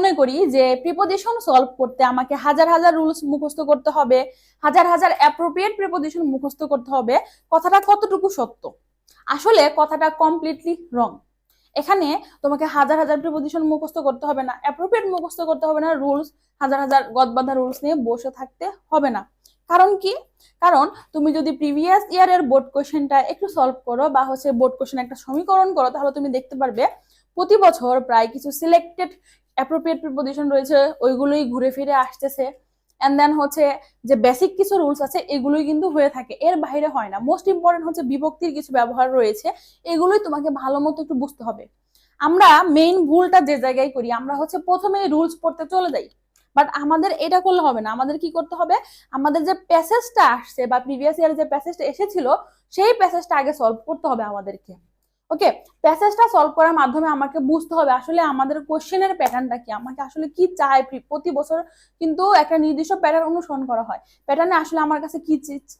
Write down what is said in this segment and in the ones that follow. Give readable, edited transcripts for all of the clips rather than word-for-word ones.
মনে করি যে প্রিপোজিশন সলভ করতে আমাকে হাজার হাজার রুলস মুখস্থ করতে হবে, হাজার হাজার অ্যাপ্রোপ্রিয়েট প্রিপোজিশন মুখস্থ করতে হবে, কথাটা কতটুকু সত্য? আসলে কথাটা কমপ্লিটলি রং। এখানে তোমাকে হাজার হাজার প্রিপোজিশন মুখস্থ করতে হবে না, অ্যাপ্রোপ্রিয়েট মুখস্থ করতে হবে না, রুলস হাজার হাজার গদবাঁধা রুলস নিয়ে বসে থাকতে হবে না। কারণ কি? কারণ তুমি যদি প্রিভিয়াস ইয়ারের বোর্ড কোশ্চেনটা একটু সলভ করো বা হচ্ছে বোর্ড কোশ্চেন একটা সমীকরণ করো, তাহলে তুমি দেখতে পারবে প্রতি বছর প্রায় কিছু সিলেক্টেড অ্যাপ্রোপ্রিয়েট প্রিপোজিশন রয়েছে, ওইগুলোই ঘুরে ফিরে আসতেছে। এন্ড দেন হচ্ছে যে বেসিক কিছু রুলস আছে এগুলোই কিন্তু হয়ে থাকে, এর বাইরে হয় না। মোস্ট ইম্পর্টেন্ট হচ্ছে বিভক্তির কিছু ব্যবহার রয়েছে, এগুলোই তোমাকে ভালো মতো একটু বুঝতে হবে। আমরা মেইন ভুলটা যে জায়গায় করি, আমরা হচ্ছে প্রথমে রুলস পড়তে চলে যাই, বাট আমাদের এটা করলে হবে না। আমাদের কি করতে হবে? আমাদের যে প্যাসেজটা আসছে বা প্রিভিয়াস ইয়ারে যে প্যাসেজটা এসেছিল সেই প্যাসেজটা আগে সলভ করতে হবে আমাদেরকে। ওকে, প্যাসেজটা সলভ করার মাধ্যমে আমাকে বুঝতে হবে আসলে আমাদের কোশ্চেনের প্যাটার্নটা কি, আমাকে আসলে কি চাই। প্রতি বছর কিন্তু একটা নির্দিষ্ট প্যাটার্ন অনুসরণ করা হয়, প্যাটার্নে আসলে আমার কাছে কি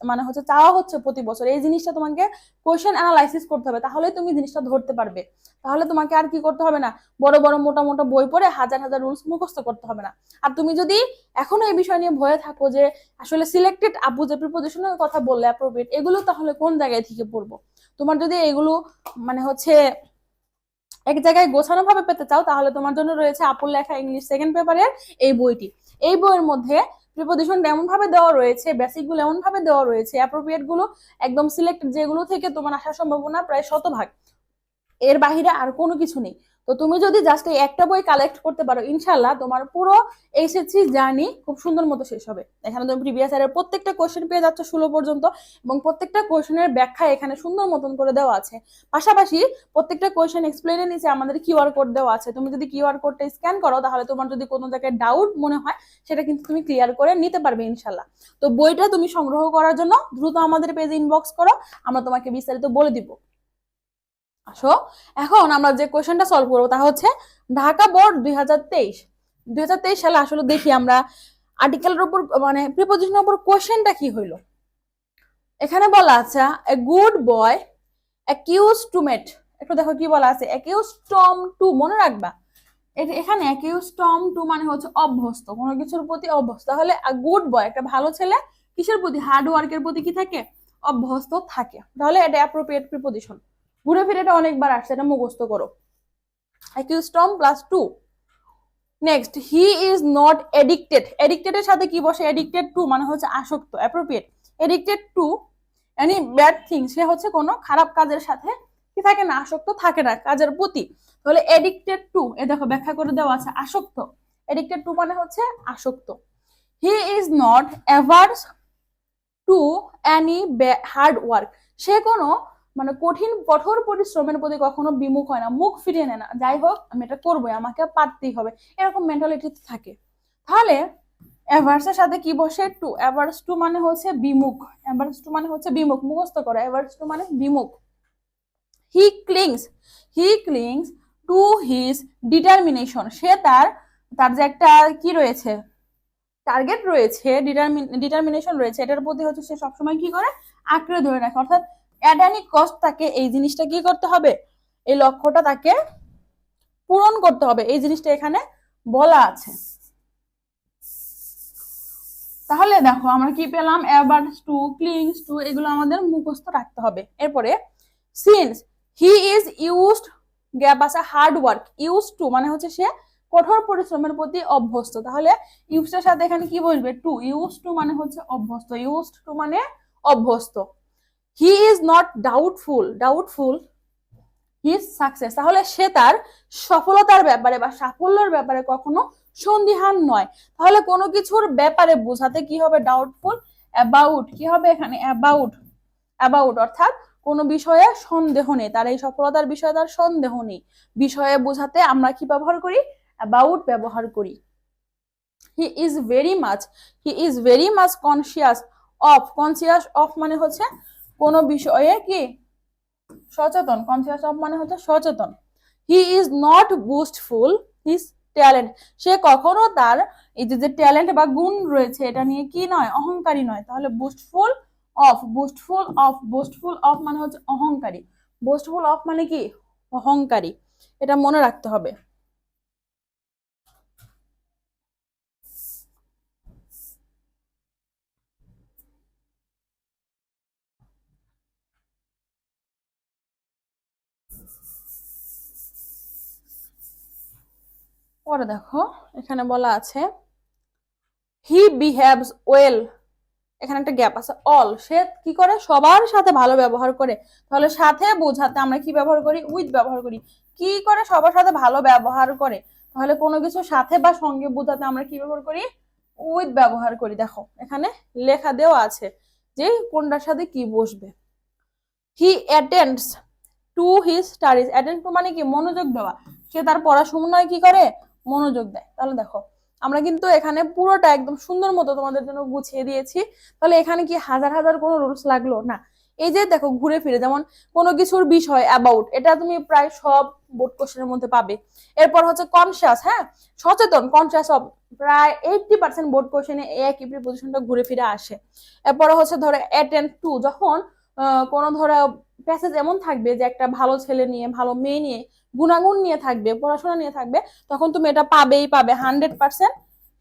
মানে হচ্ছে চাওয়া হচ্ছে প্রতি বছর, এই জিনিসটা তোমাকে কোশ্চেন অ্যানালাইসিস করতে হবে, তাহলে তুমি জিনিসটা ধরতে পারবে। তাহলে তোমাকে আর কি করতে হবে না, বড় বড় মোটা মোটা বই পড়ে হাজার হাজার রুলস মুখস্থ করতে হবে না। আর তুমি যদি এখনো এই বিষয় নিয়ে ভয়ে থাকো যে আসলে সিলেক্টেড আপু যে প্রিপোজিশনের কথা বললে অ্যাপ্রোপ্রিয়েট, এগুলো তাহলে কোন জায়গায় থেকে পড়বো, তোমার যদি এগুলো মানে হচ্ছে এক জায়গায় গোছানো ভাবে পেতে চাও, তাহলে তোমার জন্য রয়েছে আপুর লেখা ইংলিশ সেকেন্ড পেপারের এই বইটি। এই বইয়ের মধ্যে প্রিপোজিশন এমন ভাবে দেওয়া রয়েছে, বেসিক গুলো এমন ভাবে দেওয়া রয়েছে, অ্যাপ্রোপ্রিয়েট গুলো একদম সিলেক্টেড যেগুলো থেকে তোমার আসার সম্ভাবনা প্রায় 100%, এর বাহিরে আর কোনো কিছু নেই। তো তুমি যদি জাস্ট এই একটা বই কালেক্ট করতে পারো, ইনশাল্লাহ তোমার পুরো এইচএসসি জার্নি খুব সুন্দর মতো শেষ হবে। এখানে তুমি প্রিভিয়াস ইয়ারের প্রত্যেকটা কোশ্চেন পেয়ে যাচ্ছ 16 পর্যন্ত, এবং প্রত্যেকটা কোশ্চেনের ব্যাখ্যা এখানে সুন্দর মতন করে দেওয়া আছে। পাশাপাশি প্রত্যেকটা কোশ্চেন এক্সপ্লেনের নিচে আমাদের কিউআর কোড দেওয়া আছে, তুমি যদি কিউআর কোডটা স্ক্যান করো তাহলে তোমার যদি কোনো জায়গায় ডাউট মনে হয় সেটা কিন্তু তুমি ক্লিয়ার করে নিতে পারবে ইনশাল্লাহ। তো বইটা তুমি সংগ্রহ করার জন্য দ্রুত আমাদের পেজে ইনবক্স করো, আমরা তোমাকে বিস্তারিত বলে দিব। আসো এখন আমরা যে কোশ্চেনটা সলভ করবো তা হচ্ছে ঢাকা বোর্ড 2023 সালে। আসলে দেখি আমরা আর্টিকেলের উপর মানে প্রিপোজিশনের উপর কোশ্চেনটা কি হইলো। এখানে বলা আছে a good boy accustomed, একটু দেখো কি বলা আছে, অ্যাকিউজ টম টু, মনে রাখবা এখানে অ্যাকিউজ টম টু মানে হচ্ছে অভ্যস্ত, কোনো কিছুর প্রতি অভ্যস্ত। তাহলে গুড বয় একটা ভালো ছেলে কিসের প্রতি? হার্ড ওয়ার্কের প্রতি কি থাকে? অভ্যস্ত থাকে। তাহলে এটা অ্যাপ্রোপ্রিয়েট প্রিপোজিশন, ঘুরে ফিরে এটা অনেকবার আসছে, এটা মুখস্থ করো। Accustom plus to. Next, he is not addicted, addicted এর সাথে কি বসে? এডিক্টেড টু মানে হচ্ছে আসক্ত, appropriate. Addicted to any bad thing, সে হচ্ছে কোনো খারাপ কাজের সাথে কি থাকে না? আসক্ত থাকে না কাজের প্রতি। তাহলে এডিক্টেড টু, এ দেখো ব্যাখ্যা করে দেওয়া আছে আসক্ত, এডিক্টেড টু মানে হচ্ছে আসক্ত। He is not averse to any hard work, সে কোনো মানে কঠোর পরিশ্রমের প্রতি কখনো বিমুখ হয় না, মুখ ফিরিয়ে নেয় না, যাই হোক আমি এটা করবোই, আমাকে পারতেই হবে, এরকম মেন্টালিটি থাকে। তাহলে অ্যাভার্সের সাথে কি বসে? টু। অ্যাভার্স টু মানে হচ্ছে বিমুখ, অ্যাভার্স টু মানে হচ্ছে বিমুখ, মুখস্থ করো, অ্যাভার্স টু মানে বিমুখ। হি clings, he clings to his determination, সে তার তার যে একটা কি রয়েছে, টার্গেট রয়েছে, ডিটারমিনেশন রয়েছে, এটার প্রতি হচ্ছে সে সবসময় কি করে? আঁকড়ে ধরে রাখে। অর্থাৎ অ্যাট এনি কস্ট তাকে এই জিনিসটা কি করতে হবে? এই লক্ষ্যটা তাকে পূরণ করতে হবে, এই জিনিসটা এখানে বলা আছে। তাহলে দেখো আমরা কি পেলাম? অ্যাভার্স টু, ক্লিংস টু, এগুলো আমাদের মুখস্থ রাখতে হবে। এরপরে since he is used, gap আছে হার্ড ওয়ার্ক, ইউজ টু মানে হচ্ছে সে কঠোর পরিশ্রমের প্রতি অভ্যস্ত। তাহলে ইউজটার সাথে এখানে কি বসবে? টু। ইউজ টু মানে হচ্ছে অভ্যস্ত, ইউজ টু মানে অভ্যস্ত। হি is not doubtful, doubtful his success, তাহলে সে তার সফলতার ব্যাপারে বা সাফল্যের ব্যাপারে কখনো সন্দিহান নয়। তাহলে কোনো কিছুর ব্যাপারে বোঝাতে কি হবে? ডাউটফুল। অ্যাবাউট কি হবে এখানে? অ্যাবাউট, অ্যাবাউট অর্থাৎ কোনো বিষয়ে সন্দেহ নেই, তার এই সফলতার বিষয়ে তার সন্দেহ নেই, বিষয়ে বোঝাতে আমরা কি ব্যবহার করি? অ্যাবাউট ব্যবহার করি। He is very much, he is very much conscious of, conscious of মানে হচ্ছে কোনো বিষয়ে কি সচেতন, কনসিয়াস অফ মানে হচ্ছে সচেতন। He is not boastful his talent, সে কখনো তার এই যে ট্যালেন্ট বা গুণ রয়েছে এটা নিয়ে কি নয়? অহংকারী নয়। তাহলে বুস্টফুল অফ, বুস্টফুল অফ, বুস্টফুল অফ মানে হচ্ছে অহংকারী, বুস্টফুল অফ মানে কি? অহংকারী, এটা মনে রাখতে হবে। পরে দেখো এখানে বলা আছে হি বিহেভস ওয়েল, এখানে একটা গ্যাপ আছে, অল, সে কি করে, সবার সাথে ভালো ব্যবহার করে। তাহলে সাথে বোঝাতে আমরা কি ব্যবহার করি, উইথ ব্যবহার করি। কি করে, সবার সাথে ভালো ব্যবহার করে। তাহলে কোনো কিছু সাথে বা সঙ্গে বোঝাতে আমরা কি ব্যবহার করি, উইথ ব্যবহার করি। দেখো এখানে লেখা দেওয়া আছে যে কোনটার সাথে কি বসবে। He attends to his studies, attend to মানে কি, মনোযোগ দেওয়া, সে তার পড়াশোনায় কি করে, মনোযোগ দেয়। তাহলে দেখো আমরা কিন্তু এখানে পুরোটা একদম সুন্দর মতো তোমাদের জন্য গুছিয়ে দিয়েছি। তাহলে এখানে কি হাজার হাজার কোনো রুলস লাগলো না। এই যে দেখো ঘুরে ফিরে, যেমন কোনো কিছুর বিষয়, অ্যাবাউট, এটা তুমি প্রায় সব বোর্ড কোশ্চেনের মধ্যে পাবে। এরপর হচ্ছে কনসিয়াস, হ্যাঁ সচেতন, কনসিয়াস অফ, প্রায় 80% বোর্ড কোশ্চেনে একই প্রিপোজিশনটা ঘুরে ফিরে আসে। এরপরে হচ্ছে ধরো অ্যাটেন্ড টু, যখন কোনো ধরো প্যাসেজ এমন থাকবে যে একটা ভালো ছেলে নিয়ে, ভালো মেয়ে নিয়ে, গুণাগুণ নিয়ে থাকবে, পড়াশোনা নিয়ে থাকবে, তখন তুমি এটা পাবেই পাবে 100%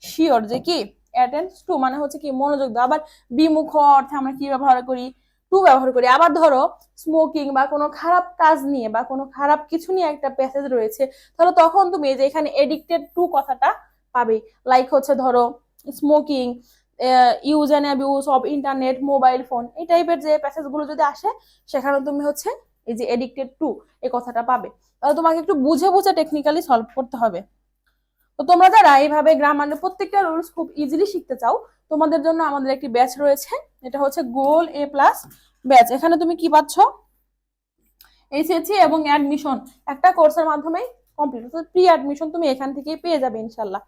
শিওর যে কি অ্যাটেন্ড টু মানে হচ্ছে কি মনোযোগ দাও। আবার বিমুখ অর্থে আমরা কি ব্যবহার করি, টু ব্যবহার করি। আবার ধরো স্মোকিং বা কোনো খারাপ কাজ নিয়ে বা কোনো খারাপ কিছু নিয়ে একটা প্যাসেজ রয়েছে, তাহলে তখন তুমি এই যে এখানে এডিক্টেড টু কথাটা পাবে। লাইক হচ্ছে ধরো smoking, use and abuse of internet, mobile phone, এই টাইপের যে প্যাসেজ গুলো যদি আসে, সেখানে তুমি হচ্ছে এই যে এডিক্টেড টু এই কথাটা পাবে। তাহলে তোমাকে একটু বুঝে বুঝে টেকনিক্যালি সলভ করতে হবে। তো তোমরা যারা এইভাবে গ্রামারের প্রত্যেকটা রুলস খুব ইজিলি শিখতে চাও, তোমাদের জন্য আমাদের একটি ব্যাচ রয়েছে, এটা হচ্ছে গোল এ প্লাস ব্যাচ। এখানে তুমি কি পাচ্ছ, এইচএসসি এবং অ্যাডমিশন একটা কোর্সের মাধ্যমে কমপ্লিট, প্রি অ্যাডমিশন তুমি এখান থেকেই পেয়ে যাবে ইনশাল্লাহ।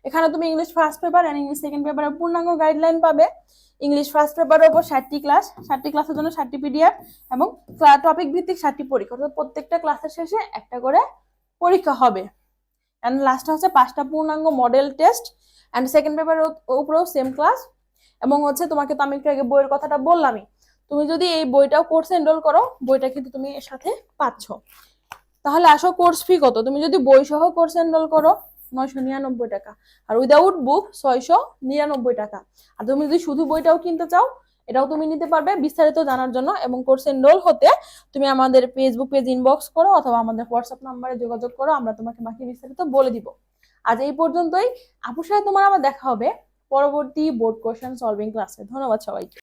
এখানে তুমি English first paper and English second পেপারের পূর্ণাঙ্গ গাইডলাইন পাবে। ইংলিশ ফার্স্ট পেপারের উপর 60টি ক্লাস, 60টি ক্লাসের জন্য 60টি পিডিএফ এবং টপিক ভিত্তিক 60টি পরীক্ষা, অর্থাৎ প্রত্যেকটা ক্লাসের শেষে একটা করে পরীক্ষা হবে। এন্ড লাস্টে হচ্ছে 5টা পূর্ণাঙ্গ মডেল টেস্ট এন্ড সেকেন্ড পেপারের উপরেও সেম ক্লাস। এবং হচ্ছে তোমাকে তো আমি একটু আগে বইয়ের কথাটা বললামই, তুমি যদি এই বইটাও কোর্সে এনরোল করো, বইটা কিন্তু তুমি এর সাথে পাচ্ছ। তাহলে আসো কোর্স ফি কত, তুমি যদি বই সহ কোর্স এনরোল করো 999 টাকা, আর উইদাউট বুক 699 টাকা। আর তুমি যদি শুধু বইটাও কিনতে চাও, এটাও তুমি নিতে পারবে। বিস্তারিত জানার জন্য এবং কোর্স এনরোল হতে তুমি আমাদের ফেসবুক পেজ ইনবক্স করো অথবা আমাদের হোয়াটসঅ্যাপ নাম্বারে যোগাযোগ করো, আমরা তোমাকে বাকি বিস্তারিত বলে দিব। আজ এই পর্যন্তই। আপুর সাথে তোমার আবার দেখা হবে পরবর্তী বোর্ড কোশ্চেন সলভিং ক্লাসে। ধন্যবাদ সবাইকে।